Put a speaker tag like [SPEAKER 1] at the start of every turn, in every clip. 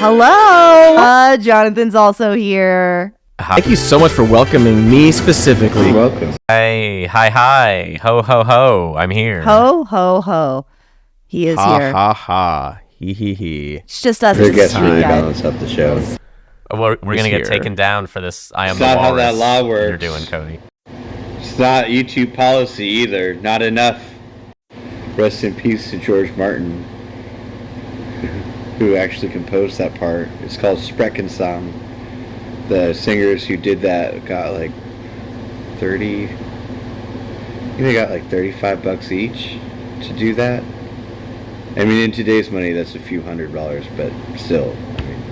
[SPEAKER 1] Hello. Jonathan's also here.
[SPEAKER 2] Thank you so much for welcoming me specifically.
[SPEAKER 3] You're welcome.
[SPEAKER 4] Hey, hi. Ho, ho, ho. I'm here.
[SPEAKER 1] Ho, ho, ho. He is here.
[SPEAKER 2] Ha, ha. He.
[SPEAKER 1] It's just us.
[SPEAKER 3] Your guests
[SPEAKER 1] this
[SPEAKER 3] really
[SPEAKER 1] guy.
[SPEAKER 3] balance up the show.
[SPEAKER 4] We're going to get
[SPEAKER 2] here.
[SPEAKER 4] taken down for this I Am
[SPEAKER 5] It's
[SPEAKER 4] the
[SPEAKER 5] not how
[SPEAKER 4] Walrus
[SPEAKER 5] that law works.
[SPEAKER 4] you're doing, Cody.
[SPEAKER 5] It's not YouTube policy either. Not enough.
[SPEAKER 3] Rest in peace to George Martin, who actually composed that part. It's called Spreckensong. The singers who did that got like 30. I think they got like $35 each to do that. I mean, in today's money, that's a few $100s, but still. I mean,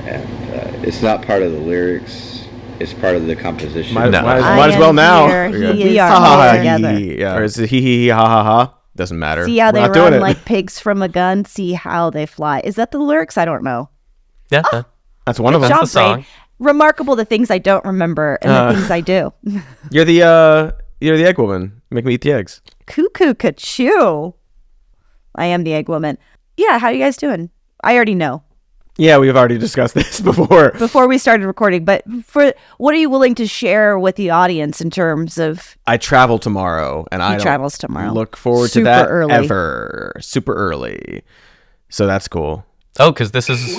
[SPEAKER 3] and it's not part of the lyrics. It's part of the composition.
[SPEAKER 2] Might
[SPEAKER 4] No.
[SPEAKER 2] as well now.
[SPEAKER 1] We are
[SPEAKER 2] Ha, ha,
[SPEAKER 1] all
[SPEAKER 2] ha,
[SPEAKER 1] together.
[SPEAKER 2] Yeah. Or is it he, ha, ha, ha? Doesn't matter.
[SPEAKER 1] See how
[SPEAKER 2] We're
[SPEAKER 1] they
[SPEAKER 2] not doing
[SPEAKER 1] run
[SPEAKER 2] it.
[SPEAKER 1] like pigs from a gun. See how they fly. Is that the lyrics? I don't know.
[SPEAKER 4] Yeah.
[SPEAKER 2] That's one of them.
[SPEAKER 1] Job,
[SPEAKER 4] the song.
[SPEAKER 1] Brain. Remarkable the things I don't remember and the things I do.
[SPEAKER 2] You're the egg woman. Make me eat the eggs.
[SPEAKER 1] Cuckoo Cachoo. I am the egg woman. Yeah, how you guys doing? I already know
[SPEAKER 2] Yeah, we've already discussed this before.
[SPEAKER 1] before we started recording, but for what are you willing to share with the audience in terms of
[SPEAKER 2] I travel tomorrow, and I don't
[SPEAKER 1] travels tomorrow.
[SPEAKER 2] look forward
[SPEAKER 1] Super
[SPEAKER 2] to that
[SPEAKER 1] early.
[SPEAKER 2] ever. Super early. So that's cool.
[SPEAKER 4] Oh, because this is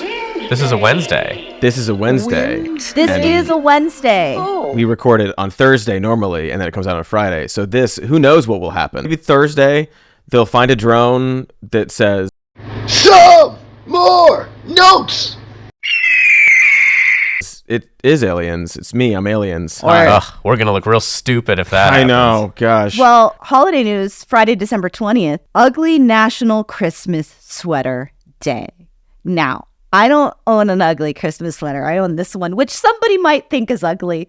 [SPEAKER 4] a Wednesday.
[SPEAKER 2] This is a Wednesday.
[SPEAKER 1] this is a Wednesday.
[SPEAKER 2] We record it on Thursday normally, and then it comes out on Friday. So who knows what will happen? Maybe Thursday, they'll find a drone that says,
[SPEAKER 6] Some more notes.
[SPEAKER 2] it is aliens. It's me. I'm aliens.
[SPEAKER 4] Ugh, we're going to look real stupid if that
[SPEAKER 2] I
[SPEAKER 4] happens.
[SPEAKER 2] know. Gosh.
[SPEAKER 1] Well, holiday news, Friday, December 20th, Ugly National Christmas Sweater Day. Now, I don't own an ugly Christmas sweater. I own this one, which somebody might think is ugly,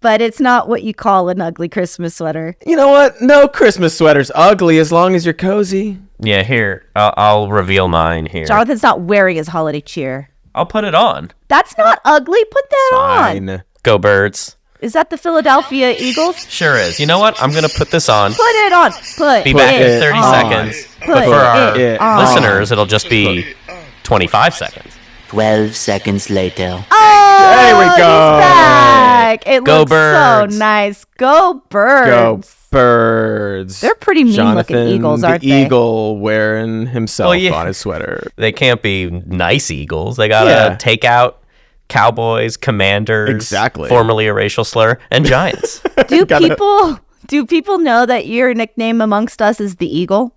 [SPEAKER 1] but it's not what you call an ugly Christmas sweater.
[SPEAKER 2] You know what? No Christmas sweater's ugly as long as you're cozy.
[SPEAKER 4] Yeah, here. I'll reveal mine here.
[SPEAKER 1] Jonathan's not wearing his holiday cheer.
[SPEAKER 4] I'll put it on.
[SPEAKER 1] That's not ugly. Put that on.
[SPEAKER 2] Fine.
[SPEAKER 4] Go Birds.
[SPEAKER 1] Is that the Philadelphia Eagles?
[SPEAKER 4] Sure is. You know what? I'm going to put this on.
[SPEAKER 1] Put it on. Put
[SPEAKER 4] Be back
[SPEAKER 1] it
[SPEAKER 4] in 30
[SPEAKER 1] on.
[SPEAKER 4] seconds.
[SPEAKER 1] Put
[SPEAKER 4] But for our
[SPEAKER 1] it on.
[SPEAKER 4] listeners, it'll just be 25 seconds.
[SPEAKER 7] 12 seconds later.
[SPEAKER 1] Oh,
[SPEAKER 2] There we
[SPEAKER 1] he's
[SPEAKER 2] go.
[SPEAKER 1] back. It
[SPEAKER 4] Go
[SPEAKER 1] looks
[SPEAKER 4] Birds.
[SPEAKER 1] so nice. Go Birds.
[SPEAKER 2] Go birds.
[SPEAKER 1] They're pretty mean-looking
[SPEAKER 2] Jonathan,
[SPEAKER 1] eagles, aren't
[SPEAKER 2] the
[SPEAKER 1] they?
[SPEAKER 2] eagle wearing himself
[SPEAKER 4] Well, yeah.
[SPEAKER 2] on his sweater.
[SPEAKER 4] They can't be nice eagles. They gotta
[SPEAKER 2] Yeah.
[SPEAKER 4] take out cowboys, commanders,
[SPEAKER 2] Exactly.
[SPEAKER 4] formerly a racial slur, and giants.
[SPEAKER 1] Do people know that your nickname amongst us is the Eagle?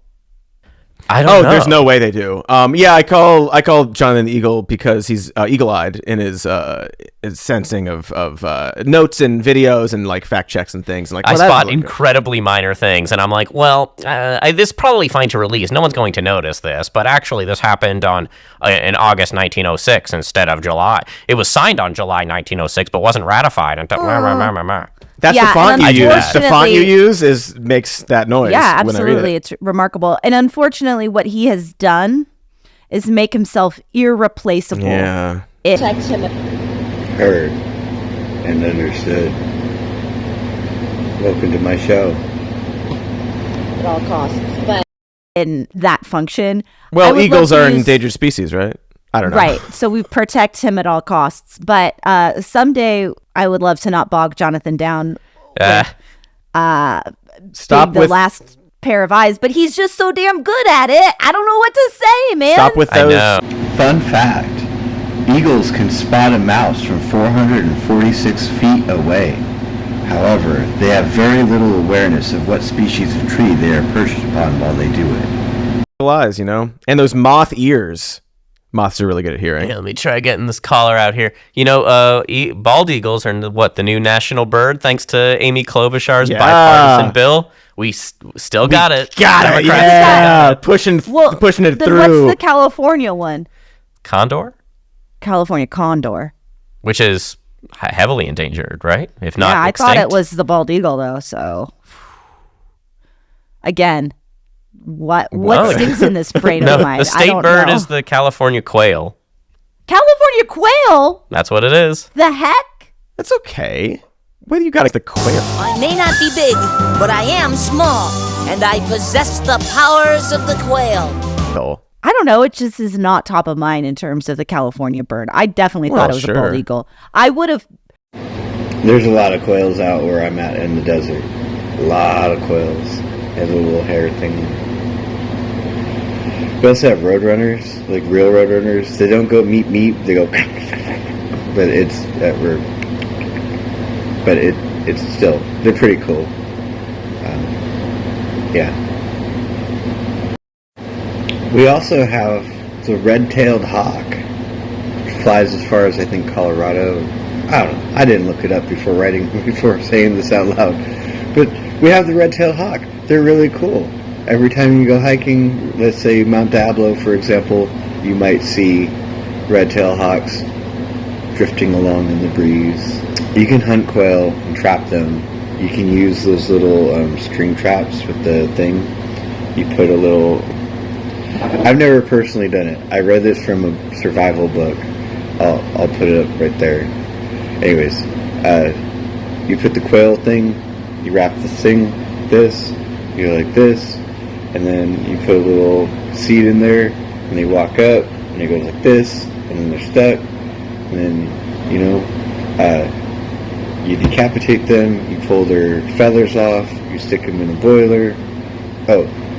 [SPEAKER 4] I don't
[SPEAKER 2] Oh,
[SPEAKER 4] know.
[SPEAKER 2] there's no way they do. Yeah, I call Jonathan the Eagle because he's eagle-eyed in his sensing of notes and videos and like fact checks and things. And like,
[SPEAKER 4] I
[SPEAKER 2] well, that
[SPEAKER 4] spot
[SPEAKER 2] doesn't look good.
[SPEAKER 4] incredibly minor things, and I'm like, well, this is probably fine to release. No one's going to notice this, but actually, this happened in August 1906 instead of July. It was signed on July 1906, but wasn't ratified until.
[SPEAKER 2] That's
[SPEAKER 1] Yeah,
[SPEAKER 2] the font
[SPEAKER 1] and
[SPEAKER 2] you use. The font you
[SPEAKER 1] unfortunately-
[SPEAKER 2] use makes that noise.
[SPEAKER 1] Yeah,
[SPEAKER 2] when I read
[SPEAKER 1] absolutely.
[SPEAKER 2] it.
[SPEAKER 1] It's remarkable. And unfortunately, what he has done is make himself irreplaceable.
[SPEAKER 2] Yeah.
[SPEAKER 3] Heard and understood. Welcome to my show.
[SPEAKER 1] In that function. I
[SPEAKER 2] Well,
[SPEAKER 1] would
[SPEAKER 2] eagles
[SPEAKER 1] love to
[SPEAKER 2] are an
[SPEAKER 1] use-
[SPEAKER 2] endangered species, right? I don't know.
[SPEAKER 1] Right. So we protect him at all costs. But someday I would love to not bog Jonathan down
[SPEAKER 2] Stop
[SPEAKER 1] being the
[SPEAKER 2] with
[SPEAKER 1] last pair of eyes, but he's just so damn good at it. I don't know what to say, man.
[SPEAKER 2] stop with
[SPEAKER 4] I
[SPEAKER 2] those.
[SPEAKER 4] know.
[SPEAKER 3] Fun fact. Eagles can spot a mouse from 446 feet away. However, they have very little awareness of what species of tree they are perched upon while they do it.
[SPEAKER 2] Eyes, you know, and those moth ears. Moths are really good at hearing.
[SPEAKER 4] Yeah, let me try getting this collar out here. You know, bald eagles are the new national bird, thanks to Amy Klobuchar's
[SPEAKER 2] Yeah.
[SPEAKER 4] bipartisan bill. We still got it.
[SPEAKER 2] Got it.
[SPEAKER 4] Democrats
[SPEAKER 2] Yeah, pushing it
[SPEAKER 1] then
[SPEAKER 2] through.
[SPEAKER 1] what's the California one?
[SPEAKER 4] Condor,
[SPEAKER 1] California condor.
[SPEAKER 4] which is heavily endangered, right? If not,
[SPEAKER 1] Yeah, I thought it
[SPEAKER 4] extinct.
[SPEAKER 1] was the bald eagle though. So again, what
[SPEAKER 4] Well,
[SPEAKER 1] stinks in this brain
[SPEAKER 4] No,
[SPEAKER 1] of mine?
[SPEAKER 4] the
[SPEAKER 1] I
[SPEAKER 4] state
[SPEAKER 1] don't
[SPEAKER 4] bird
[SPEAKER 1] know.
[SPEAKER 4] is the California quail.
[SPEAKER 1] California quail.
[SPEAKER 4] That's what it is.
[SPEAKER 1] The heck?
[SPEAKER 2] That's okay. What do you got like the quail?
[SPEAKER 8] I may not be big, but I am small, and I possess the powers of the quail.
[SPEAKER 1] I don't know. It just is not top of mind in terms of the California bird. I definitely thought it was a bald eagle. I would have.
[SPEAKER 3] There's a lot of quails out where I'm at in the desert. A lot of quails. Has a little hair thing. We also have roadrunners, like real roadrunners. They don't go meep meep. They go, but it's still, they're pretty cool. Yeah. We also have the red-tailed hawk. It flies as far as, I think, Colorado. I don't know. I didn't look it up before saying this out loud. But we have the red-tailed hawk. They're really cool. Every time you go hiking, let's say Mount Diablo, for example, you might see red-tailed hawks drifting along in the breeze. You can hunt quail and trap them. You can use those little string traps with the thing. You put a little... I've never personally done it. I read this from a survival book. I'll put it up right there. Anyways, you put the quail thing, you wrap the thing, you go like this, and then you put a little seed in there, and they walk up, and they go like this, and then they're stuck, and then, you decapitate them, you pull their feathers off, you stick them in a boiler.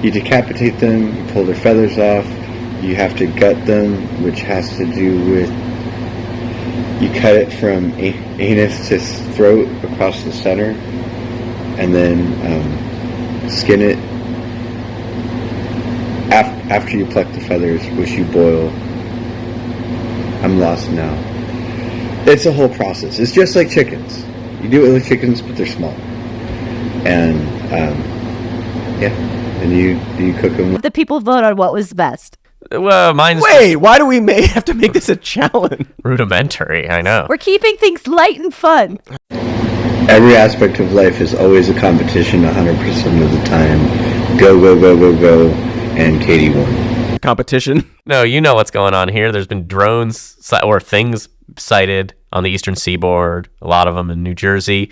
[SPEAKER 3] You decapitate them, you pull their feathers off, you have to gut them, which has to do with, you cut it from anus to throat across the center, and then skin it after you pluck the feathers, which you boil. I'm lost now. It's a whole process. It's just like chickens. You do it with chickens, but they're small. And, and you cook them.
[SPEAKER 1] The people vote on what was best.
[SPEAKER 4] Well, mine's
[SPEAKER 2] Wait, why do we have to make this a challenge?
[SPEAKER 4] rudimentary, I know.
[SPEAKER 1] We're keeping things light and fun.
[SPEAKER 3] Every aspect of life is always a competition 100% of the time. Go, go, go, go, go. And Katie won.
[SPEAKER 2] Competition.
[SPEAKER 4] No, you know what's going on here. There's been drones or things sighted on the eastern seaboard, a lot of them in New Jersey.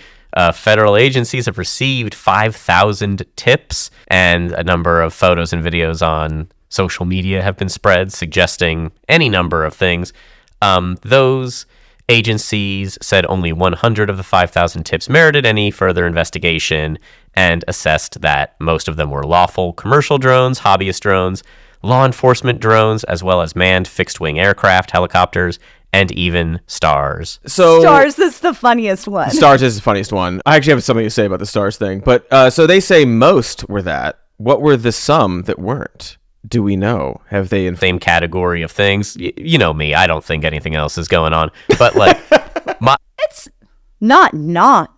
[SPEAKER 4] Federal agencies have received 5,000 tips, and a number of photos and videos on social media have been spread suggesting any number of things. Those agencies said only 100 of the 5,000 tips merited any further investigation and assessed that most of them were lawful commercial drones, hobbyist drones, law enforcement drones, as well as manned fixed-wing aircraft, helicopters, and even stars.
[SPEAKER 2] So
[SPEAKER 1] Stars is the funniest one.
[SPEAKER 2] Stars is the funniest one. I actually have something to say about the stars thing. But so they say most were that. What were the some that weren't? Do we know? Have they in
[SPEAKER 4] Same category of things. You know me. I don't think anything else is going on. But like,
[SPEAKER 1] It's not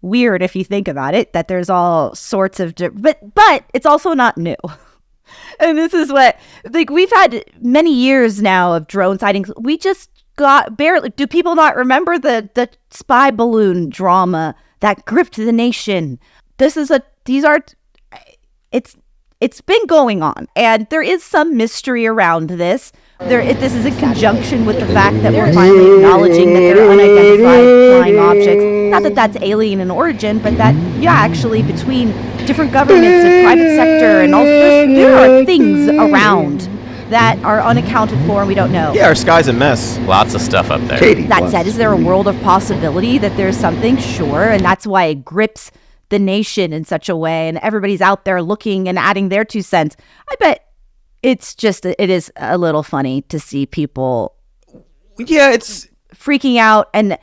[SPEAKER 1] weird if you think about it, that there's all sorts of but it's also not new. And this is what, like, we've had many years now of drone sightings. We just got barely. Do people not remember the spy balloon drama that gripped the nation? It's been going on, and there is some mystery around this. This is in conjunction with the fact that we're finally acknowledging that they're unidentified flying objects. Not that that's alien in origin, but that, actually between different governments and private sector and all, there are things around that are unaccounted for and we don't know.
[SPEAKER 2] Yeah, our sky's a mess.
[SPEAKER 4] lots of stuff up there.
[SPEAKER 3] Katie
[SPEAKER 1] That
[SPEAKER 3] wants
[SPEAKER 1] said, is there a world of possibility that there's something? Sure, and that's why it grips the nation in such a way, and everybody's out there looking and adding their 2 cents. I bet it is a little funny to see people
[SPEAKER 2] Yeah,
[SPEAKER 1] freaking out and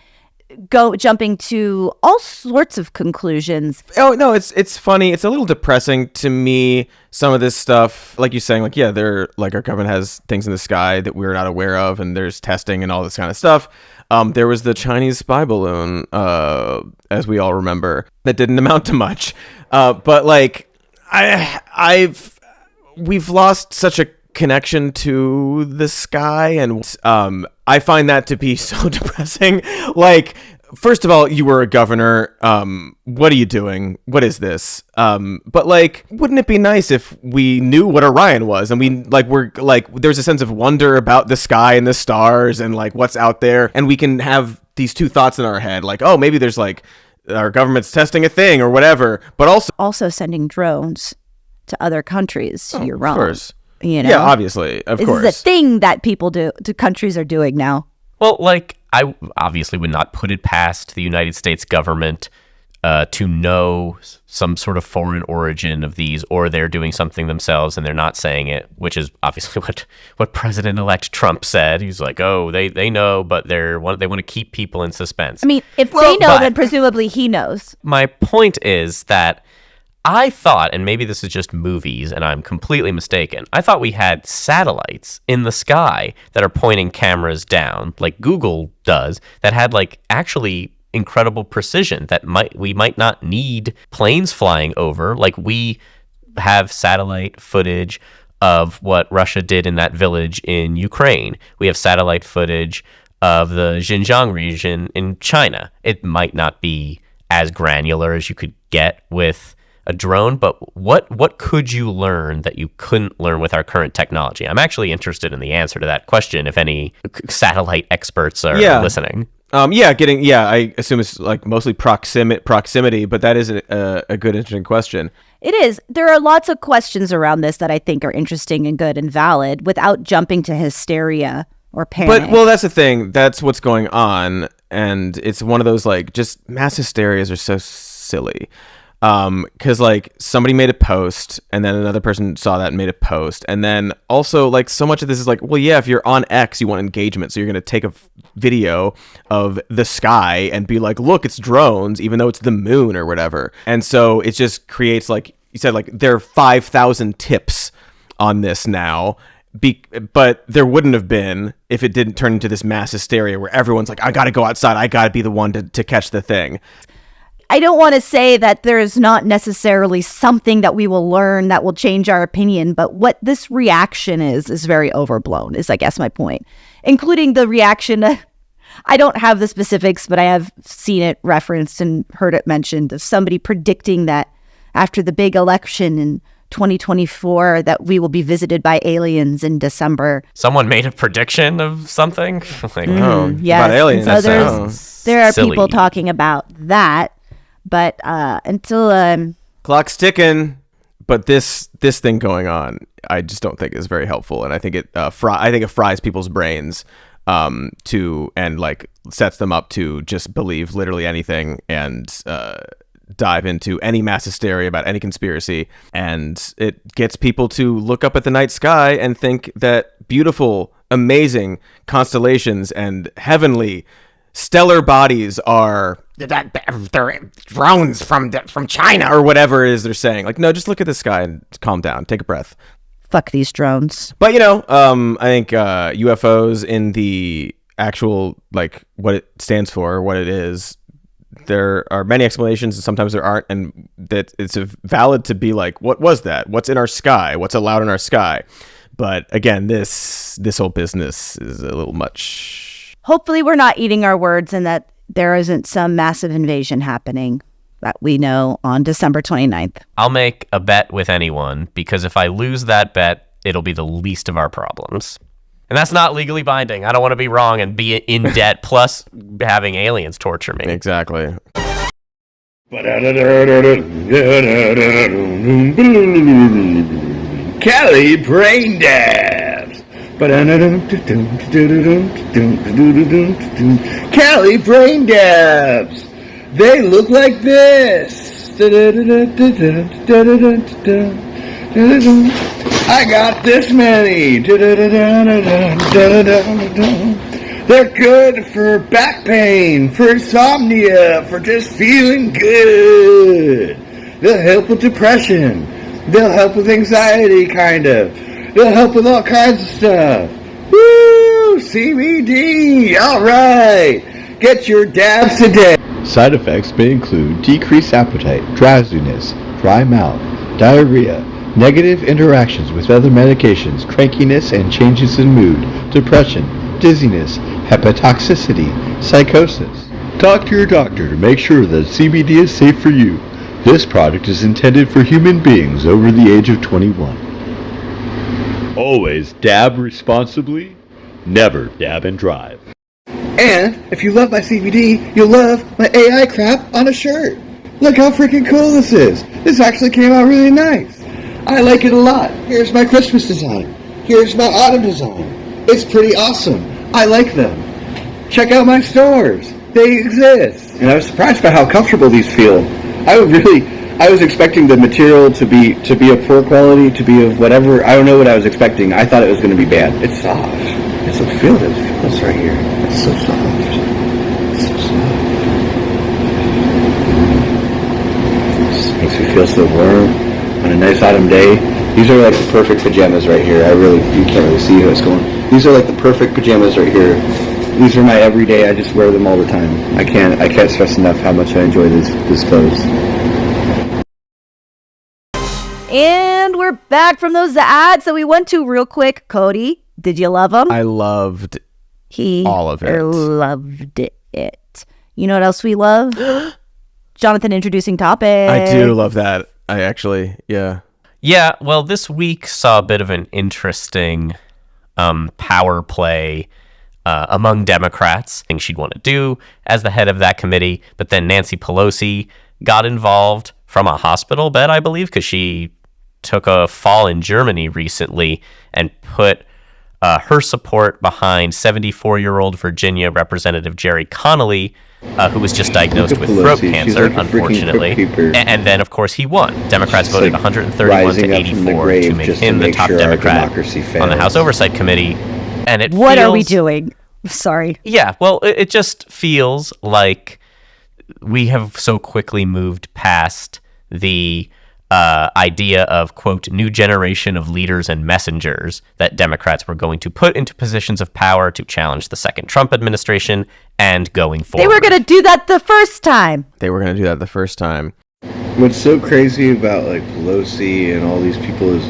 [SPEAKER 1] jumping to all sorts of conclusions.
[SPEAKER 2] Oh no, it's funny. It's a little depressing to me. Some of this stuff, like you're saying, like they're like our government has things in the sky that we're not aware of, and there's testing and all this kind of stuff. There was the Chinese spy balloon, as we all remember, that didn't amount to much. But like, we've lost such a connection to the sky, and I find that to be so depressing. Like, first of all, you were a governor. What are you doing? What is this? But like, wouldn't it be nice if we knew what Orion was, and there's a sense of wonder about the sky and the stars and like what's out there, and we can have these two thoughts in our head, like, oh, maybe there's like our government's testing a thing or whatever, but also
[SPEAKER 1] Also sending drones to other countries. You're wrong.
[SPEAKER 2] Of course.
[SPEAKER 1] You know,
[SPEAKER 2] Yeah, obviously, of
[SPEAKER 1] this
[SPEAKER 2] course.
[SPEAKER 1] is a thing that people do. Countries are doing now.
[SPEAKER 4] Well, like, I obviously would not put it past the United States government to know some sort of foreign origin of these, or they're doing something themselves and they're not saying it, which is obviously what President-elect Trump said. He's like, oh, they know, but they want to keep people in suspense.
[SPEAKER 1] I mean, if they know,
[SPEAKER 4] but-
[SPEAKER 1] then presumably he knows.
[SPEAKER 4] My point is that I thought, and maybe this is just movies and I'm completely mistaken, I thought we had satellites in the sky that are pointing cameras down, like Google does, that had like actually incredible precision that we might not need planes flying over. Like, we have satellite footage of what Russia did in that village in Ukraine. We have satellite footage of the Xinjiang region in China. It might not be as granular as you could get with a drone, but what could you learn that you couldn't learn with our current technology? I'm actually interested in the answer to that question, if any satellite experts are listening.
[SPEAKER 2] I assume it's like mostly proximity, but that is a good, interesting question.
[SPEAKER 1] It is. There are lots of questions around this that I think are interesting and good and valid without jumping to hysteria or panic.
[SPEAKER 2] But, well, that's the thing. That's what's going on. And it's one of those, like, just mass hysterias are so silly. Because, like, somebody made a post, and then another person saw that and made a post. And then also, like, so much of this is like, well, yeah, if you're on X, you want engagement. So you're going to take a video of the sky and be like, look, it's drones, even though it's the moon or whatever. And so it just creates, like you said, like, there are 5,000 tips on this now. But there wouldn't have been if it didn't turn into this mass hysteria where everyone's like, I got to go outside. I got to be the one to catch the thing.
[SPEAKER 1] I don't want to say that there's not necessarily something that we will learn that will change our opinion, but what this reaction is very overblown, is I guess my point, including the reaction. I don't have the specifics, but I have seen it referenced and heard it mentioned of somebody predicting that after the big election in 2024 that we will be visited by aliens in December.
[SPEAKER 4] Someone made a prediction of something? Like,
[SPEAKER 1] Yes.
[SPEAKER 2] About aliens.
[SPEAKER 1] There are
[SPEAKER 4] silly.
[SPEAKER 1] people talking about that, but until
[SPEAKER 2] Clock's ticking. But this thing going on, I just don't think is very helpful, and I think it fries people's brains and like sets them up to just believe literally anything and dive into any mass hysteria about any conspiracy, and it gets people to look up at the night sky and think that beautiful, amazing constellations and heavenly stellar bodies are they're drones from China or whatever it is they're saying. Like, no, just look at the sky and calm down, take a breath.
[SPEAKER 1] fuck these drones.
[SPEAKER 2] But I think UFOs in the actual, like, what it stands for, what it is, there are many explanations and sometimes there aren't, and that it's valid to be like, what was that? What's in our sky? What's allowed in our sky? But again, this whole business is a little much.
[SPEAKER 1] Hopefully we're not eating our words and that there isn't some massive invasion happening that we know on December 29th.
[SPEAKER 4] I'll make a bet with anyone, because if I lose that bet, it'll be the least of our problems. And that's not legally binding. I don't want to be wrong and be in debt, plus having aliens torture me.
[SPEAKER 2] Exactly.
[SPEAKER 5] Cali brain dabs. Cali brain dabs. They look like this. I got this many. They're good for back pain, for insomnia, for just feeling good. They'll help with depression. They'll help with anxiety, kind of. They'll help with all kinds of stuff. Woo! CBD! Alright! Get your dabs today.
[SPEAKER 3] Side effects may include decreased appetite, drowsiness, dry mouth, diarrhea, negative interactions with other medications, crankiness and changes in mood, depression, dizziness, hepatotoxicity, psychosis. Talk to your doctor to make sure that CBD is safe for you. This product is intended for human beings over the age of 21. Always dab responsibly, never dab and drive.
[SPEAKER 5] And if you love my CBD, you'll love my AI crap on a shirt. Look how freaking cool this is. This actually came out really nice. I like it a lot. Here's my Christmas design. Here's my autumn design. It's pretty awesome. I like them. Check out my stores. They exist. And I was surprised by how comfortable these feel. I was expecting the material to be of poor quality, to be of whatever. I don't know what I was expecting. I thought it was going to be bad. It's soft. It's so feel it. Feel this right here. It's so soft. It's so soft. It makes me feel so warm on a nice autumn day. These are like the perfect pajamas right here. You can't really see how it's going. These are like the perfect pajamas right here. These are my everyday. I just wear them all the time. I can't stress enough how much I enjoy these clothes.
[SPEAKER 1] And we're back from those ads that we went to real quick. Cody, did you love them?
[SPEAKER 2] I loved all of it.
[SPEAKER 1] Loved it. You know what else we love? Jonathan introducing topics.
[SPEAKER 2] I do love that. I actually, yeah.
[SPEAKER 4] Yeah, well, this week saw a bit of an interesting power play among Democrats, things she'd want to do as the head of that committee. But then Nancy Pelosi got involved from a hospital bed, I believe, because she took a fall in Germany recently and put her support behind 74-year-old Virginia Representative Jerry Connolly, who was just diagnosed with throat cancer, unfortunately. And then, of course, he won. Democrats voted 131 to 84 to make him the top Democrat on the House Oversight Committee. And
[SPEAKER 1] what are we doing? Sorry.
[SPEAKER 4] Yeah, well, it just feels like we have so quickly moved past the idea of, quote, new generation of leaders and messengers that Democrats were going to put into positions of power to challenge the second Trump administration and going forward.
[SPEAKER 1] They were going to do that the first time.
[SPEAKER 3] What's so crazy about like Pelosi and all these people is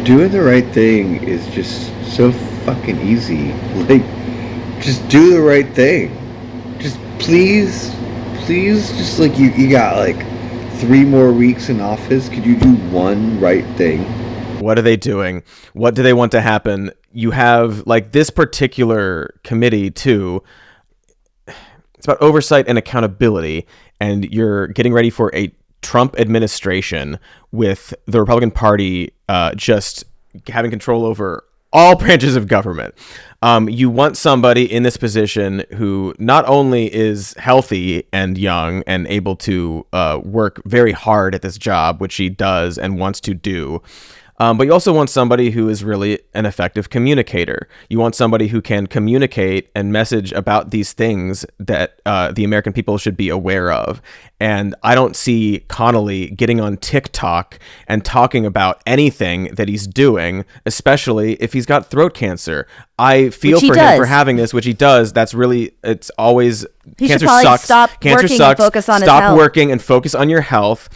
[SPEAKER 3] doing the right thing is just so fucking easy. Like, just do the right thing. Just please, just like you got like 3 more weeks in office. Could you do one right thing?
[SPEAKER 2] What are they doing? What do they want to happen? You have like this particular committee too. It's about oversight and accountability, and you're getting ready for a Trump administration with the Republican Party just having control over all branches of government. You want somebody in this position who not only is healthy and young and able to work very hard at this job, which he does and wants to do, but you also want somebody who is really an effective communicator. You want somebody who can communicate and message about these things that the American people should be aware of. And I don't see Connolly getting on TikTok and talking about anything that he's doing, especially if he's got throat cancer. I feel for him for having this, which he does. That's really, it's always, cancer sucks. Cancer sucks. Stop working and focus on your health.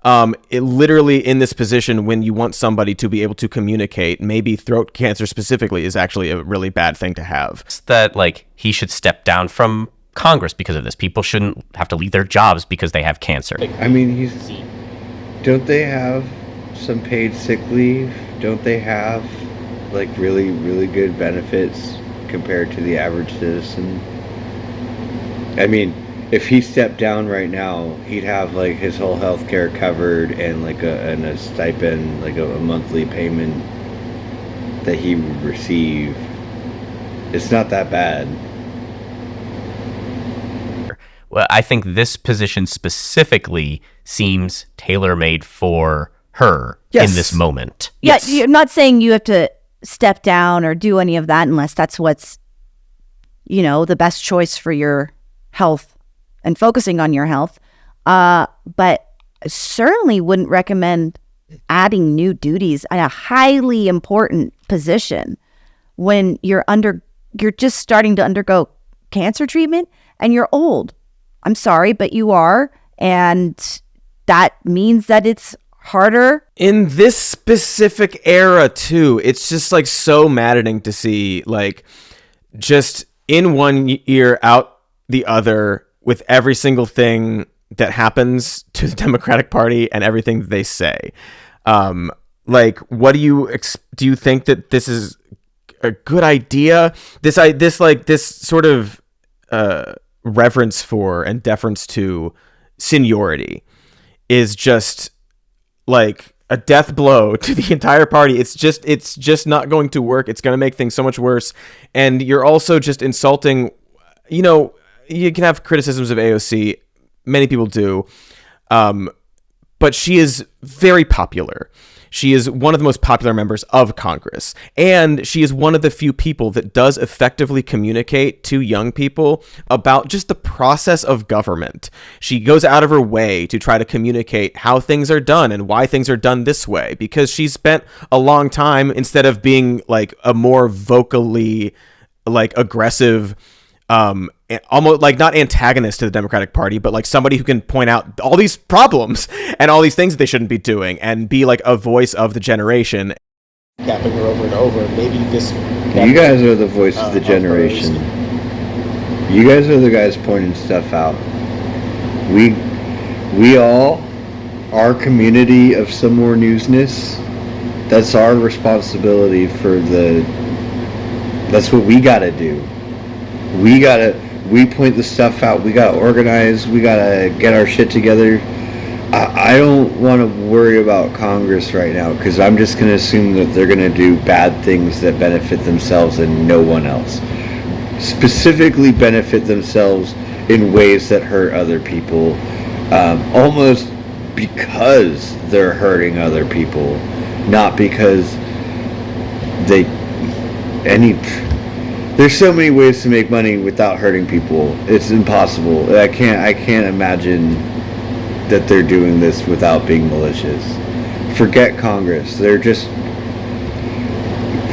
[SPEAKER 2] It literally in this position when you want somebody to be able to communicate, maybe throat cancer specifically is actually a really bad thing to have.
[SPEAKER 4] It's that like he should step down from Congress because of this. People shouldn't have to leave their jobs because they have cancer.
[SPEAKER 3] I mean, don't they have some paid sick leave? Don't they have like really, really good benefits compared to the average citizen? I mean, if he stepped down right now, he'd have like his whole health care covered and like a stipend, like a monthly payment that he would receive. It's not that bad.
[SPEAKER 4] Well, I think this position specifically seems tailor-made for her in this moment.
[SPEAKER 1] Yeah, you're not saying you have to step down or do any of that unless that's what's, the best choice for your health and focusing on your health. But I certainly wouldn't recommend adding new duties at a highly important position when you're just starting to undergo cancer treatment and you're old. I'm sorry, but you are. And that means that it's harder.
[SPEAKER 2] In this specific era, too, it's just like so maddening to see, like, just in one ear, out the other, with every single thing that happens to the Democratic Party and everything that they say. Like, what do you think that this is a good idea? This sort of reverence for and deference to seniority is just like a death blow to the entire party. It's just not going to work. It's going to make things so much worse. And you're also just insulting, you know, you can have criticisms of AOC. Many people do. But she is very popular. She is one of the most popular members of Congress. And she is one of the few people that does effectively communicate to young people about just the process of government. She goes out of her way to try to communicate how things are done and why things are done this way, because she spent a long time, instead of being like a more vocally like aggressive, almost like not antagonist to the Democratic Party, but like somebody who can point out all these problems and all these things that they shouldn't be doing and be like a voice of the generation. Capping her over and over. Maybe this.
[SPEAKER 3] You guys are the voice of the generation. You guys are the guys pointing stuff out. We all, our community of Some More Newsness, that's our responsibility that's what we gotta do. We point the stuff out. We gotta organize. We gotta get our shit together. I don't want to worry about Congress right now, because I'm just gonna assume that they're gonna do bad things that benefit themselves and no one else. Specifically benefit themselves in ways that hurt other people, almost because they're hurting other people, not because there's so many ways to make money without hurting people. It's impossible. I can't imagine that they're doing this without being malicious. Forget Congress.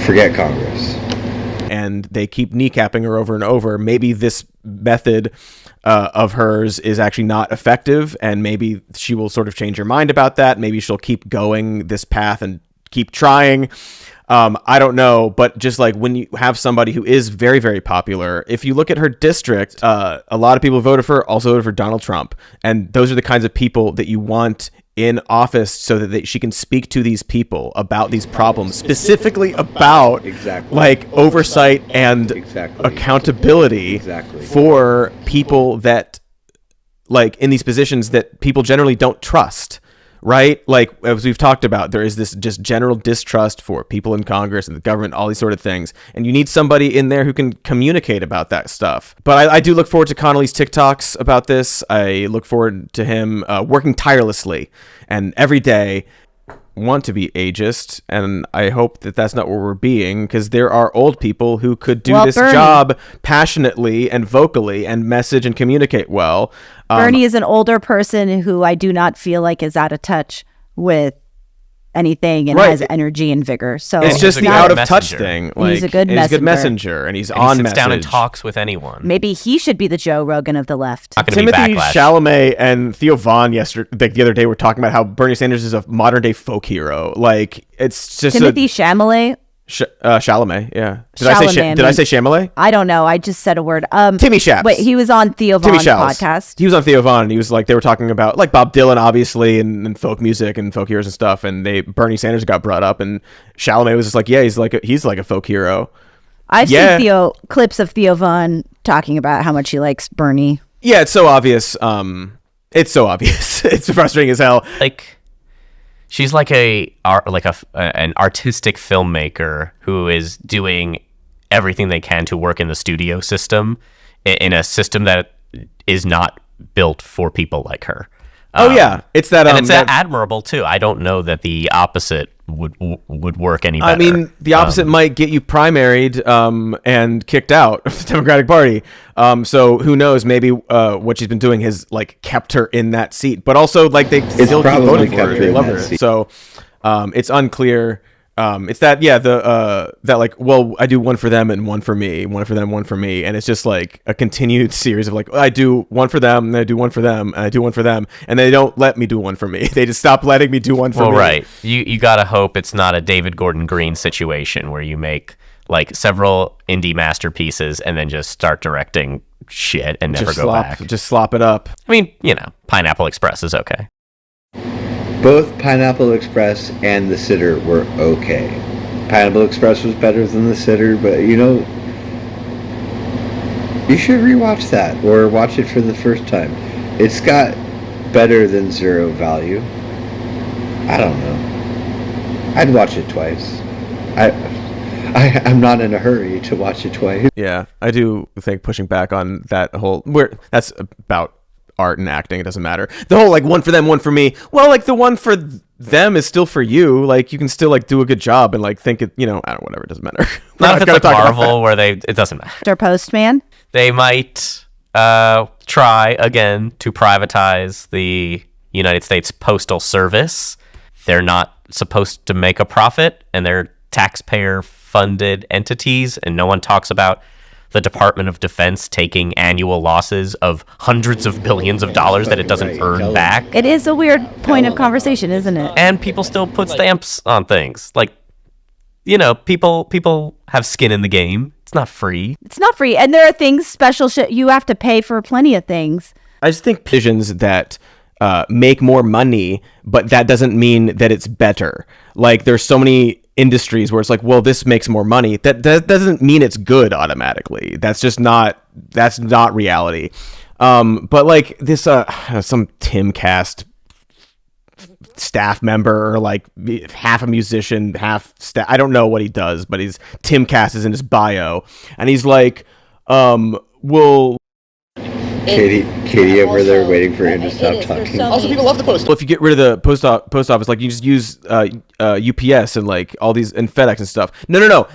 [SPEAKER 3] Forget Congress.
[SPEAKER 2] And they keep kneecapping her over and over. Maybe this method of hers is actually not effective, and maybe she will sort of change her mind about that. Maybe she'll keep going this path and keep trying. I don't know, but just like when you have somebody who is very, very popular, if you look at her district, a lot of people voted for Donald Trump. And those are the kinds of people that you want in office so that she can speak to these people about these problems, specifically about like oversight and accountability for people that like in these positions that people generally don't trust. Right? Like, as we've talked about, there is this just general distrust for people in Congress and the government, all these sort of things. And you need somebody in there who can communicate about that stuff. But I do look forward to Connolly's TikToks about this. I look forward to him working tirelessly and every day. Want to be ageist, and I hope that that's not what we're being, because there are old people who could do this job passionately and vocally and message and communicate well.
[SPEAKER 1] Bernie is an older person who I do not feel like is out of touch with anything and has energy and vigor. So
[SPEAKER 2] it's just the out of touch thing. Like,
[SPEAKER 1] he's a good messenger,
[SPEAKER 2] and he's
[SPEAKER 4] and
[SPEAKER 2] on
[SPEAKER 4] he sits
[SPEAKER 2] message.
[SPEAKER 4] down and talks with anyone.
[SPEAKER 1] Maybe he should be the Joe Rogan of the left.
[SPEAKER 2] Timothy Chalamet and Theo Vaughn the other day were talking about how Bernie Sanders is a modern day folk hero. Like, it's just
[SPEAKER 1] Timothy Chalamet.
[SPEAKER 2] Chalamet, yeah. Did
[SPEAKER 1] Chalamet,
[SPEAKER 2] I say Chalamet?
[SPEAKER 1] I don't know. I just said a word.
[SPEAKER 2] Timmy Shaps.
[SPEAKER 1] Wait, he was on Theo Vaughn's podcast.
[SPEAKER 2] He was on Theo Vaughn, and he was like, they were talking about like Bob Dylan, obviously, and folk music and folk heroes and stuff. And Bernie Sanders got brought up, and Chalamet was just like, yeah, he's like a folk hero.
[SPEAKER 1] I've seen clips of Theo Vaughn talking about how much he likes Bernie.
[SPEAKER 2] Yeah, it's so obvious. It's so obvious. It's frustrating as hell.
[SPEAKER 4] Like, she's like an artistic filmmaker who is doing everything they can to work in the studio system, in a system that is not built for people like her.
[SPEAKER 2] It's that.
[SPEAKER 4] And it's admirable too. I don't know that the opposite would work any better.
[SPEAKER 2] I mean, the opposite might get you primaried and kicked out of the Democratic Party. So who knows? Maybe what she's been doing has like kept her in that seat. But also, like, they still keep voting for her. They love her. So it's unclear. It's that that like, well, I do one for them and one for me, one for them, one for me, and it's just like a continued series of like, I do one for them, and I do one for them, and I do one for them, and they don't let me do one for me. They just stop letting me do one for me.
[SPEAKER 4] Well, right. You gotta hope it's not a David Gordon Green situation where you make like several indie masterpieces and then just start directing shit and never go back.
[SPEAKER 2] Just slop it up.
[SPEAKER 4] I mean, Pineapple Express is okay.
[SPEAKER 3] Both Pineapple Express and The Sitter were okay. Pineapple Express was better than The Sitter, but you should rewatch that or watch it for the first time. It's got better than Zero Value. I don't know. I'd watch it twice. I'm not in a hurry to watch it twice.
[SPEAKER 2] Yeah, I do think pushing back on that whole where that's about art and acting. It doesn't matter. The whole like one for them, one for me. Well, like the one for them is still for you. Like you can still like do a good job and like think it. You know, I don't. Whatever. It doesn't matter.
[SPEAKER 4] Not if it's like Marvel, where it doesn't matter.
[SPEAKER 1] Mr. Postman.
[SPEAKER 4] They might try again to privatize the United States Postal Service. They're not supposed to make a profit, and they're taxpayer-funded entities, and no one talks about the Department of Defense taking annual losses of hundreds of billions of dollars that it doesn't earn back.
[SPEAKER 1] It is a weird point of conversation, isn't it?
[SPEAKER 4] And people still put stamps on things. Like, you know, people have skin in the game. It's not free.
[SPEAKER 1] It's not free. And there are things, special shit, you have to pay for plenty of things.
[SPEAKER 2] I just think visions that make more money, but that doesn't mean that it's better. Like there's so many industries where it's like, well, this makes more money. That doesn't mean it's good automatically. That's not reality. But like this, some Timcast staff member, or like half a musician, half staff. I don't know what he does, but Timcast is in his bio, and he's like, well.
[SPEAKER 3] Katie over there waiting for him to stop talking.
[SPEAKER 6] Also, people love the post.
[SPEAKER 2] Well, if you get rid of the post office, like you just use UPS and like all these and FedEx and stuff. No.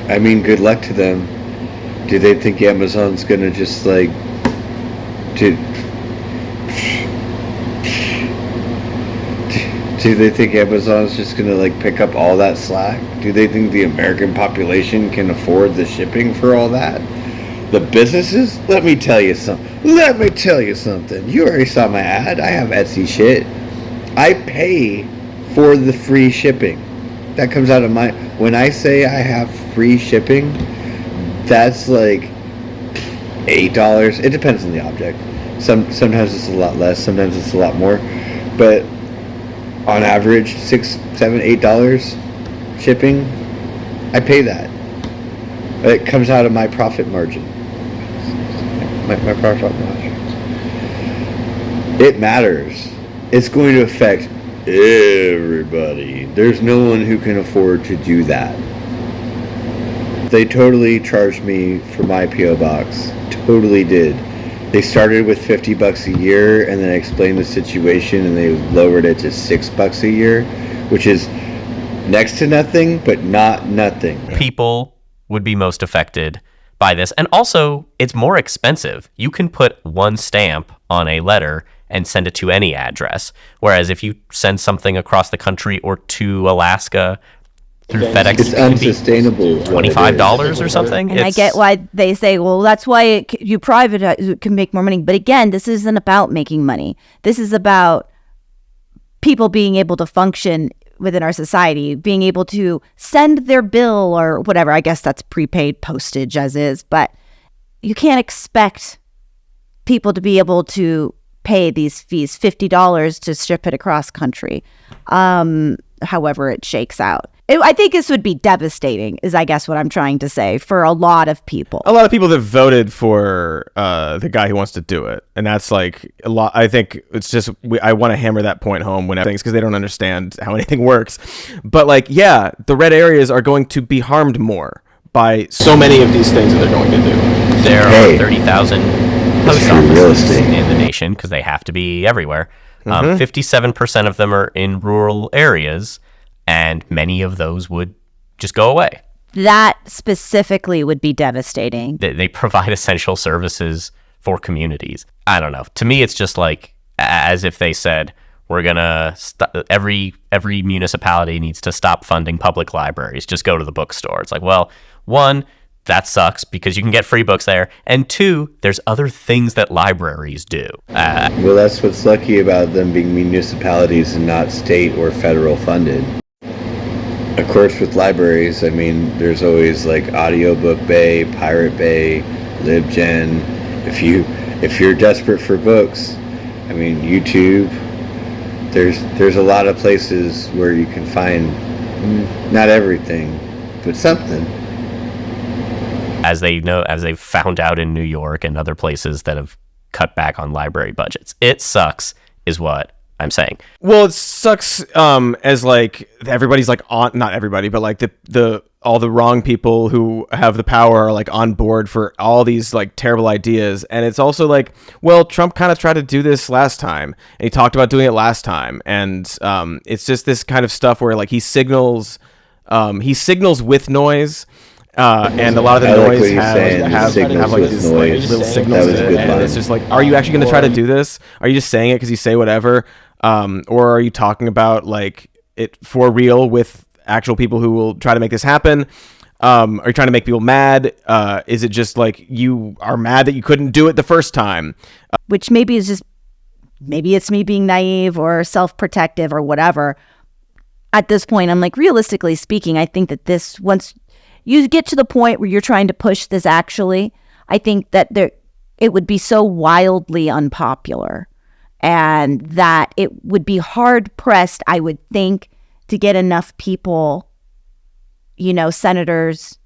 [SPEAKER 3] I mean, good luck to them. Do they think Amazon's gonna just like do they think Amazon's just gonna like pick up all that slack? Do they think the American population can afford the shipping for all that? The businesses? Let me tell you something. You already saw my ad. I have Etsy shit. I pay for the free shipping. That comes out of my... When I say I have free shipping, that's like $8. It depends on the object. Sometimes it's a lot less. Sometimes it's a lot more. But on average, $6, $7, $8 shipping, I pay that. It comes out of my profit margin. My profit margin. It matters. It's going to affect everybody. There's no one who can afford to do that. They totally charged me for my P.O. box. Totally did. They started with $50 a year, and then I explained the situation, and they lowered it to $6 a year, which is next to nothing, but not nothing.
[SPEAKER 4] People would be most affected by this. And also, it's more expensive. You can put one stamp on a letter and send it to any address. Whereas if you send something across the country or to Alaska through FedEx,
[SPEAKER 3] it's unsustainable.
[SPEAKER 4] $25 or something.
[SPEAKER 1] And I get why they say, well, that's why you privatize, it can make more money. But again, this isn't about making money. This is about people being able to function within our society, being able to send their bill or whatever. I guess that's prepaid postage as is, but you can't expect people to be able to pay these fees, $50 to ship it across country, however it shakes out. I think this would be devastating, is I guess what I'm trying to say, for a lot of people.
[SPEAKER 2] A lot of people that voted for the guy who wants to do it. And that's like a lot. I think it's just, I want to hammer that point home when things, because they don't understand how anything works. But like, yeah, the red areas are going to be harmed more by so many of these things that they're going to do.
[SPEAKER 4] There are 30,000 post offices in the nation, because they have to be everywhere. 57% of them are in rural areas, and many of those would just go away.
[SPEAKER 1] That specifically would be devastating.
[SPEAKER 4] They provide essential services for communities. I don't know. To me, it's just like as if they said, we're going to every municipality needs to stop funding public libraries. Just go to the bookstore. It's like, well, one, that sucks because you can get free books there. And two, there's other things that libraries do.
[SPEAKER 3] Well, that's what's lucky about them being municipalities and not state or federal funded. Of course, with libraries, I mean, there's always like Audiobook Bay, Pirate Bay, LibGen. If you're desperate for books, I mean, YouTube. There's a lot of places where you can find not everything, but something.
[SPEAKER 4] As they've found out in New York and other places that have cut back on library budgets, it sucks, is what I'm saying.
[SPEAKER 2] Well, it sucks as like everybody's like on, not everybody, but like the all the wrong people who have the power are like on board for all these like terrible ideas. And it's also like, well, Trump kind of tried to do this last time and he talked about doing it last time. And it's just this kind of stuff where like he signals with noise. And a lot of the
[SPEAKER 3] I like
[SPEAKER 2] noise
[SPEAKER 3] what you're saying,
[SPEAKER 2] have like these like,
[SPEAKER 3] noise.
[SPEAKER 2] little signals
[SPEAKER 3] That was
[SPEAKER 2] in
[SPEAKER 3] a
[SPEAKER 2] it,
[SPEAKER 3] good
[SPEAKER 2] and
[SPEAKER 3] line.
[SPEAKER 2] it's just like, are you actually going to try to do this? Are you just saying it because you say whatever? Or are you talking about like it for real with actual people who will try to make this happen? Are you trying to make people mad? Is it just like you are mad that you couldn't do it the first time?
[SPEAKER 1] Which maybe it's me being naive or self-protective or whatever. At this point, I'm like, realistically speaking, I think that this, once you get to the point where you're trying to push this, actually, I think that it would be so wildly unpopular and that it would be hard pressed, I would think, to get enough people, senators,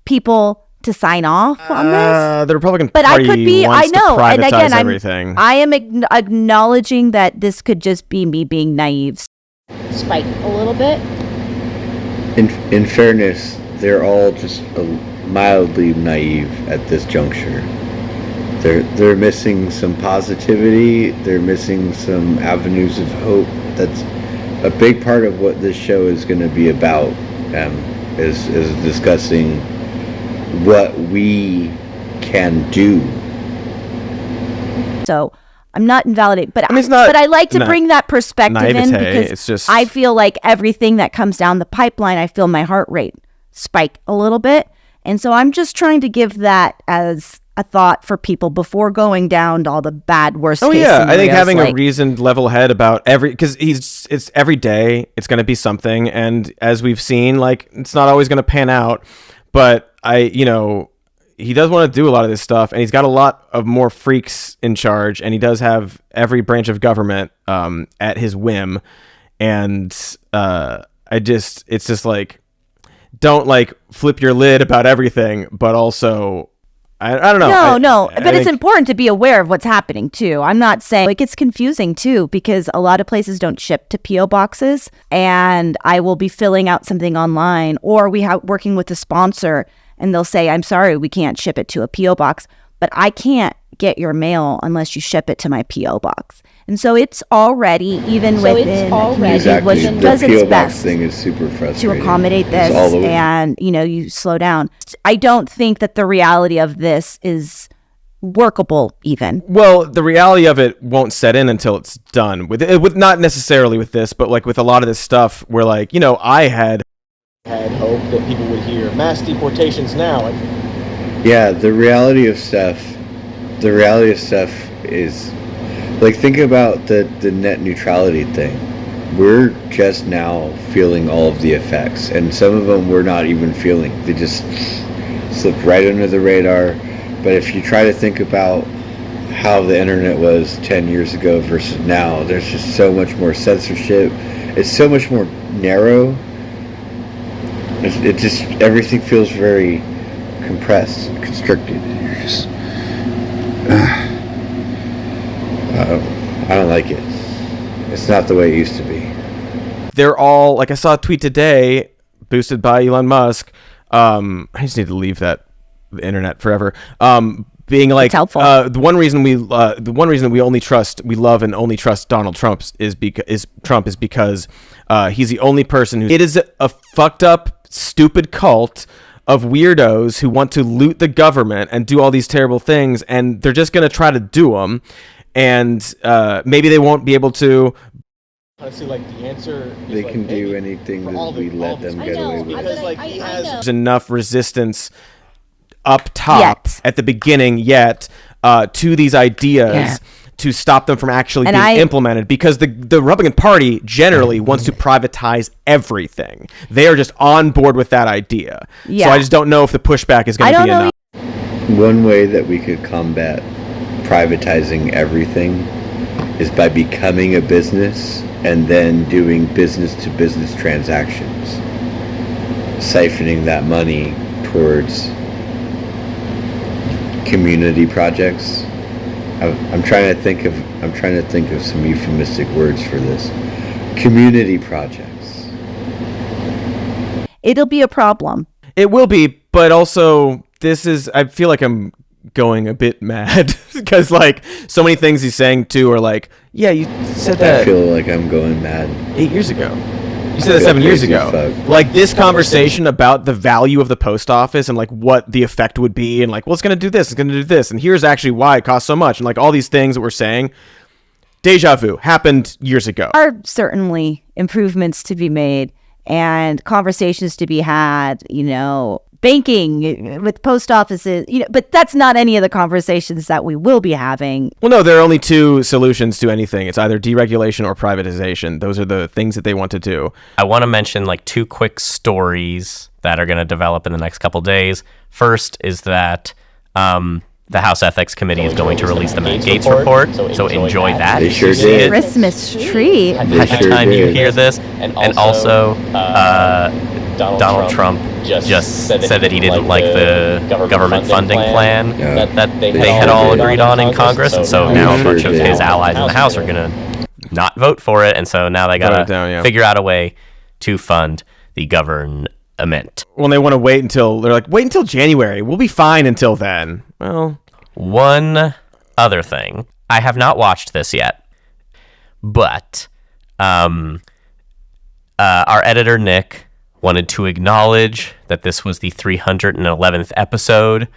[SPEAKER 1] people to sign off on this.
[SPEAKER 2] The Republican
[SPEAKER 1] But
[SPEAKER 2] Party
[SPEAKER 1] I could be, I
[SPEAKER 2] wants
[SPEAKER 1] know.
[SPEAKER 2] to privatize
[SPEAKER 1] And again,
[SPEAKER 2] everything.
[SPEAKER 1] I am acknowledging that this could just be me being naive. Spike a little bit.
[SPEAKER 3] In fairness, they're all just mildly naive at this juncture. They're missing some positivity. They're missing some avenues of hope. That's a big part of what this show is going to be about. Is discussing what we can do.
[SPEAKER 1] So I'm not invalidating, but
[SPEAKER 2] it's not
[SPEAKER 1] but I like to bring that perspective in
[SPEAKER 2] naivete,
[SPEAKER 1] because
[SPEAKER 2] it's just-
[SPEAKER 1] I feel like everything that comes down the pipeline, I feel my heart rate spike a little bit. And so I'm just trying to give that as a thought for people before going down to all the bad worst case
[SPEAKER 2] I think
[SPEAKER 1] scenarios,
[SPEAKER 2] having
[SPEAKER 1] like,
[SPEAKER 2] a reasoned level head about because it's every day it's going to be something, and as we've seen, like it's not always going to pan out, but he does want to do a lot of this stuff, and he's got a lot of more freaks in charge, and he does have every branch of government at his whim, and it's just like, don't like flip your lid about everything, but also I don't know.
[SPEAKER 1] No, but it's
[SPEAKER 2] think-
[SPEAKER 1] important to be aware of what's happening too. I'm not saying it gets confusing too because a lot of places don't ship to PO boxes, and I will be filling out something online, or we have working with a sponsor, and they'll say, "I'm sorry, we can't ship it to a PO box," but I can't get your mail unless you ship it to my PO box. And so it's already within the community,
[SPEAKER 3] Exactly.
[SPEAKER 1] which
[SPEAKER 3] The
[SPEAKER 1] does its
[SPEAKER 3] PO box
[SPEAKER 1] best
[SPEAKER 3] thing is super
[SPEAKER 1] to
[SPEAKER 3] frustrating.
[SPEAKER 1] accommodate
[SPEAKER 3] It's
[SPEAKER 1] this,
[SPEAKER 3] all over.
[SPEAKER 1] and you slow down. I don't think that the reality of this is workable even.
[SPEAKER 2] Well, the reality of it won't set in until it's done with not necessarily with this, but like with a lot of this stuff where like, I had
[SPEAKER 8] hope that people would hear mass deportations now.
[SPEAKER 3] Yeah, the reality of stuff is like, think about the net neutrality thing. We're just now feeling all of the effects, and some of them we're not even feeling. They just slip right under the radar. But if you try to think about how the internet was 10 years ago versus now, there's just so much more censorship. It's so much more narrow. It just, everything feels very compressed and constricted. You're just, I don't like it. It's not the way it used to be.
[SPEAKER 2] they're all like, I saw a tweet today boosted by Elon Musk. I just need to leave the internet forever. Being like,
[SPEAKER 1] It's helpful.
[SPEAKER 2] the one reason we love and only trust Donald Trump is because he's the only person who. It is a fucked up, stupid cult of weirdos who want to loot the government and do all these terrible things, and they're just gonna try to do them, and maybe they won't be able to.
[SPEAKER 8] Honestly, like the answer is
[SPEAKER 3] They
[SPEAKER 8] like,
[SPEAKER 3] can do
[SPEAKER 8] maybe
[SPEAKER 3] anything
[SPEAKER 8] for
[SPEAKER 3] that
[SPEAKER 8] all
[SPEAKER 3] we
[SPEAKER 8] the-
[SPEAKER 3] let
[SPEAKER 8] all
[SPEAKER 3] them
[SPEAKER 8] the-
[SPEAKER 3] get away with.
[SPEAKER 8] Because like he has
[SPEAKER 2] There's enough resistance up top
[SPEAKER 1] Yet.
[SPEAKER 2] at the beginning yet to these ideas
[SPEAKER 1] Yeah.
[SPEAKER 2] to stop them from actually
[SPEAKER 1] And
[SPEAKER 2] being implemented, because the Republican Party generally wants to privatize everything. They are just on board with that idea.
[SPEAKER 1] Yeah.
[SPEAKER 2] So I just don't know if the pushback is
[SPEAKER 1] I
[SPEAKER 2] going to
[SPEAKER 1] don't
[SPEAKER 2] be
[SPEAKER 1] know
[SPEAKER 2] enough.
[SPEAKER 3] One way that we could combat privatizing everything is by becoming a business and then doing business-to-business transactions, siphoning that money towards community projects I'm trying to think of some euphemistic words for this. Community projects.
[SPEAKER 1] It'll be a problem.
[SPEAKER 2] It will be, but also I feel like I'm going a bit mad because like so many things he's saying too are like, yeah, you said that
[SPEAKER 3] I feel like I'm going mad.
[SPEAKER 2] 8 years ago. You said that 7 years ago. Like this conversation about the value of the post office and like what the effect would be and like, well, it's going to do this, it's going to do this. And here's actually why it costs so much. And like all these things that we're saying, deja vu happened years ago.
[SPEAKER 1] There are certainly improvements to be made and conversations to be had, banking with post offices, but that's not any of the conversations that we will be having.
[SPEAKER 2] Well, no, there are only two solutions to anything. It's either deregulation or privatization. Those are the things that they want to do.
[SPEAKER 4] I want to mention like two quick stories that are going to develop in the next couple days. First is that the House Ethics Committee is going to release the Matt Gaetz report, so enjoy that.
[SPEAKER 3] They sure did.
[SPEAKER 1] Christmas tree.
[SPEAKER 4] By the time you hear this, and also Donald Trump just said that he didn't like the government funding plan that they had all agreed on in Congress, and so now a bunch of his allies in the House are going to not vote for it, and so now they got to figure out a way to fund the government.
[SPEAKER 2] Well, they want to wait until January. We'll be fine until then. Well,
[SPEAKER 4] one other thing. I have not watched this yet, but our editor, Nick, wanted to acknowledge that this was the 311th episode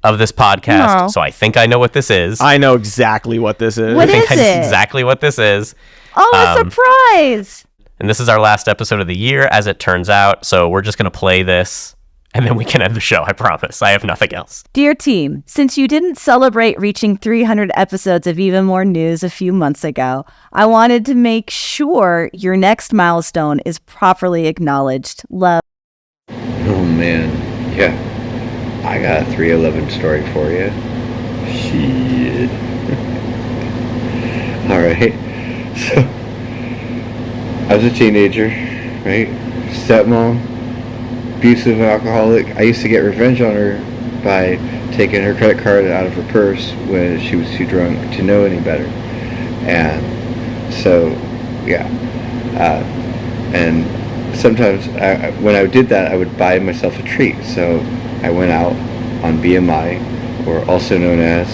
[SPEAKER 4] of this podcast.
[SPEAKER 1] No.
[SPEAKER 4] So I think I know what this is.
[SPEAKER 2] I know exactly what this is.
[SPEAKER 1] What
[SPEAKER 4] I think
[SPEAKER 1] is
[SPEAKER 4] I know
[SPEAKER 1] it?
[SPEAKER 4] exactly what this is.
[SPEAKER 1] Oh, a surprise!
[SPEAKER 4] And this is our last episode of the year, as it turns out. So we're just going to play this, and then we can end the show, I promise. I have nothing else.
[SPEAKER 1] Dear team, since you didn't celebrate reaching 300 episodes of Even More News a few months ago, I wanted to make sure your next milestone is properly acknowledged. Love.
[SPEAKER 3] Oh man, yeah. I got a 311 story for you. Shit. All right. So I was a teenager, right? Stepmom, abusive alcoholic. I used to get revenge on her by taking her credit card out of her purse when she was too drunk to know any better. And so, yeah. And sometimes when I did that, I would buy myself a treat. So I went out on BMI, or also known as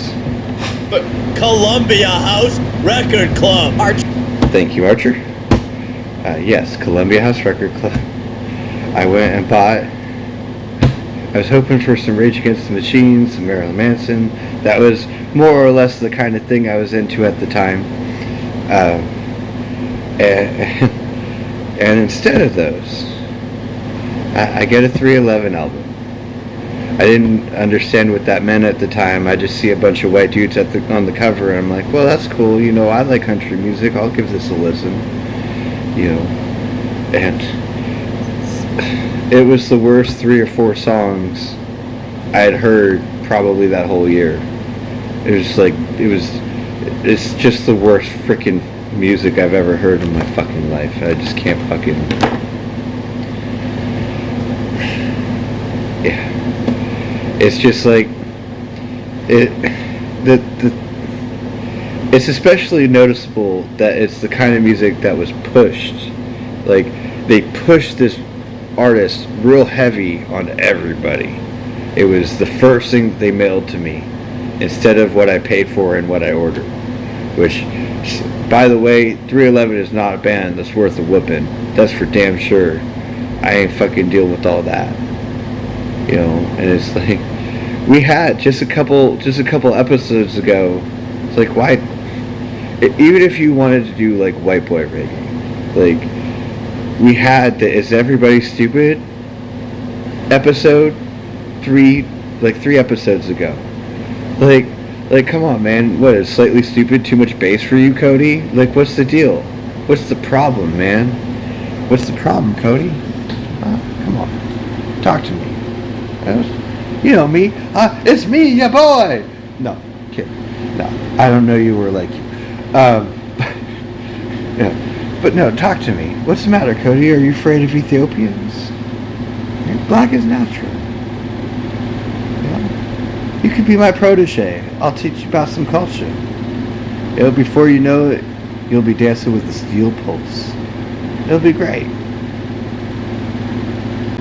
[SPEAKER 9] Columbia House Record Club.
[SPEAKER 3] Thank you, Archer. Yes, Columbia House Record Club. I went and bought. I was hoping for some Rage Against the Machine, some Marilyn Manson. That was more or less the kind of thing I was into at the time. And instead of those, I get a 311 album. I didn't understand what that meant at the time. I just see a bunch of white dudes on the cover, and I'm like, well, that's cool. I like country music. I'll give this a listen. And it was the worst 3 or 4 songs I had heard probably that whole year. It was like, it's just the worst freaking music I've ever heard in my fucking life. I just can't fucking, yeah. It's just like, it's especially noticeable that it's the kind of music that was pushed. Like, they pushed this artist real heavy on everybody. It was the first thing they mailed to me instead of what I paid for and what I ordered. Which, by the way, 311 is not a band that's worth a whooping. That's for damn sure. I ain't fucking deal with all that. And it's like, we had just a couple episodes ago. It's like, why? Even if you wanted to do like white boy reggae, like, we had the Is Everybody Stupid episode 3 episodes ago. Like, come on, man. What is Slightly Stupid too much bass for you, Cody? Like, what's the deal? What's the problem, man? What's the problem, Cody? Come on, talk to me. You know me. It's me, ya boy. No, kid. No, I don't know you were like you. Yeah. But no, talk to me. What's the matter, Cody? Are you afraid of Ethiopians? Black is natural. You could be my protege. I'll teach you about some culture.
[SPEAKER 5] Before you know it, you'll be dancing with the steel pulse. It'll be great.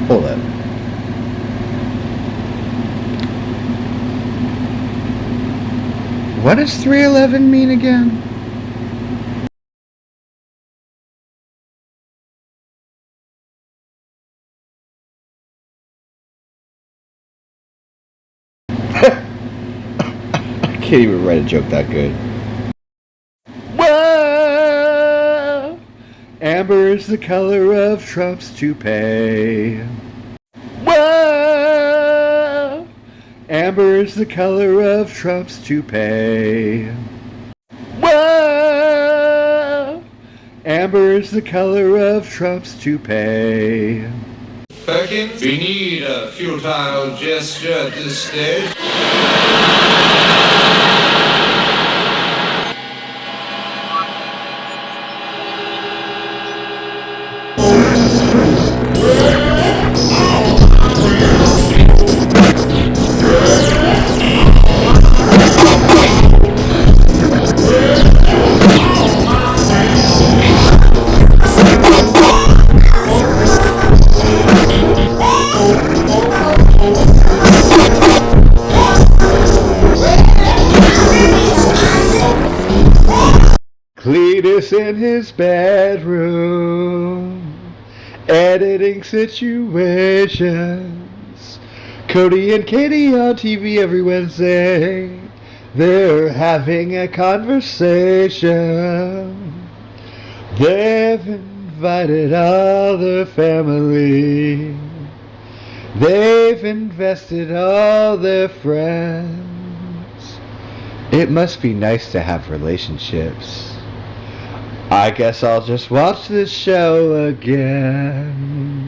[SPEAKER 5] Hold up. What does 311 mean again? I can't even write a joke that good. Whoa! Amber is the color of Trump's toupee. Whoa! Amber is the color of Trump's toupee. Whoa! Amber is the color of Trump's toupee.
[SPEAKER 10] Perkins, we need a futile gesture at this stage.
[SPEAKER 5] Cletus in his bedroom, editing situations. Cody and Katie on TV every Wednesday. They're having a conversation. They've invited all their family. They've invested all their friends. It must be nice to have relationships. I guess I'll just watch this show again.